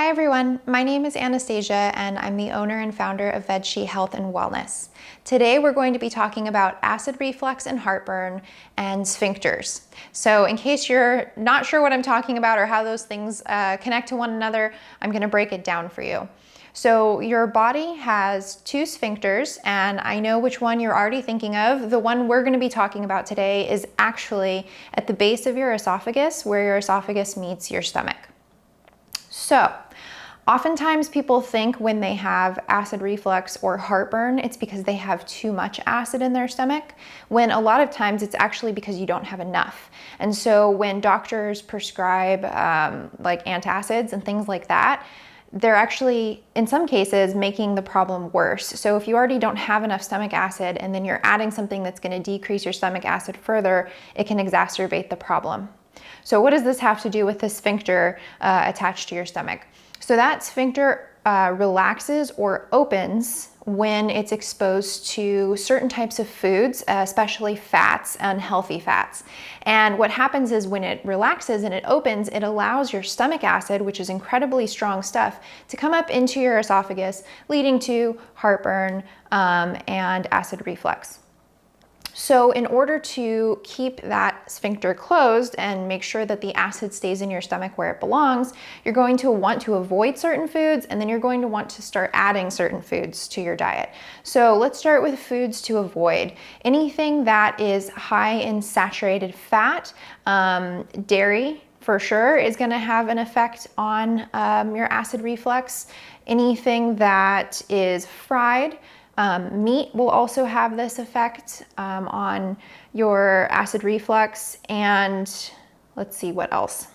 Hi everyone, my name is Anastasia and I'm the owner and founder of VegShe Health and Wellness. Today we're going to be talking about acid reflux and heartburn and sphincters. So in case you're not sure what I'm talking about or how those things connect to one another, I'm going to break it down for you. So your body has two sphincters, and I know which one you're already thinking of. The one we're going to be talking about today is actually at the base of your esophagus, where your esophagus meets your stomach. So, oftentimes people think when they have acid reflux or heartburn, it's because they have too much acid in their stomach, when a lot of times it's actually because you don't have enough. And so when doctors prescribe like antacids and things like that, they're actually, in some cases, making the problem worse. So if you already don't have enough stomach acid and then you're adding something that's going to decrease your stomach acid further, it can exacerbate the problem. So what does this have to do with the sphincter attached to your stomach? So that sphincter relaxes or opens when it's exposed to certain types of foods, especially fats and healthy fats. And what happens is when it relaxes and it opens, it allows your stomach acid, which is incredibly strong stuff, to come up into your esophagus, leading to heartburn and acid reflux. So in order to keep that sphincter closed and make sure that the acid stays in your stomach where it belongs, you're going to want to avoid certain foods, and then you're going to want to start adding certain foods to your diet. So let's start with foods to avoid. Anything that is high in saturated fat, dairy for sure is going to have an effect on your acid reflux. Anything that is fried, meat will also have this effect on your acid reflux, and let's see what else.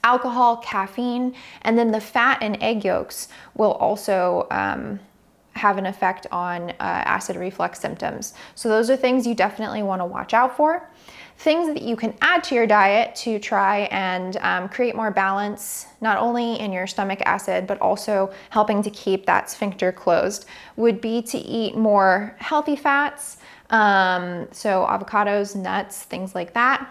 Alcohol, caffeine, and then the fat and egg yolks will also have an effect on acid reflux symptoms. So those are things you definitely want to watch out for. Things that you can add to your diet to try and create more balance, not only in your stomach acid, but also helping to keep that sphincter closed, would be to eat more healthy fats, so avocados, nuts, things like that.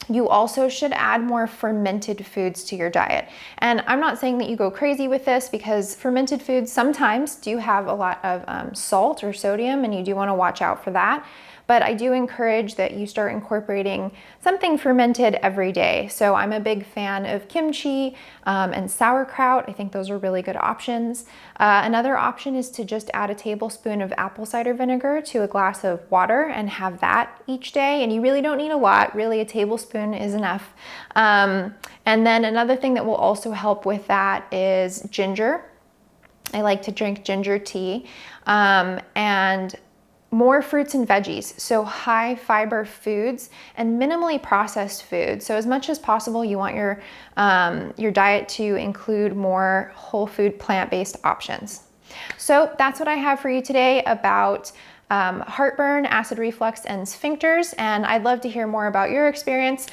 You also should add more fermented foods to your diet. And I'm not saying that you go crazy with this, because fermented foods sometimes do have a lot of salt or sodium, and you do want to watch out for that. But I do encourage that you start incorporating something fermented every day. So I'm a big fan of kimchi and sauerkraut. I think those are really good options. Another option is to just add a tablespoon of apple cider vinegar to a glass of water and have that each day. And you really don't need a lot. Really, a tablespoon is enough. And then another thing that will also help with that is ginger. I like to drink ginger tea, and more fruits and veggies, so high fiber foods and minimally processed foods. So as much as possible, you want your diet to include more whole food, plant-based options. So that's what I have for you today about heartburn, acid reflux, and sphincters. And I'd love to hear more about your experience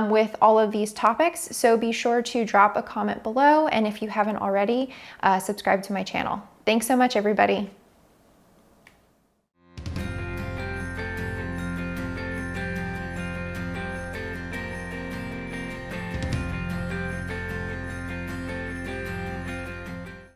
with all of these topics. So be sure to drop a comment below. And if you haven't already, subscribe to my channel. Thanks so much, everybody.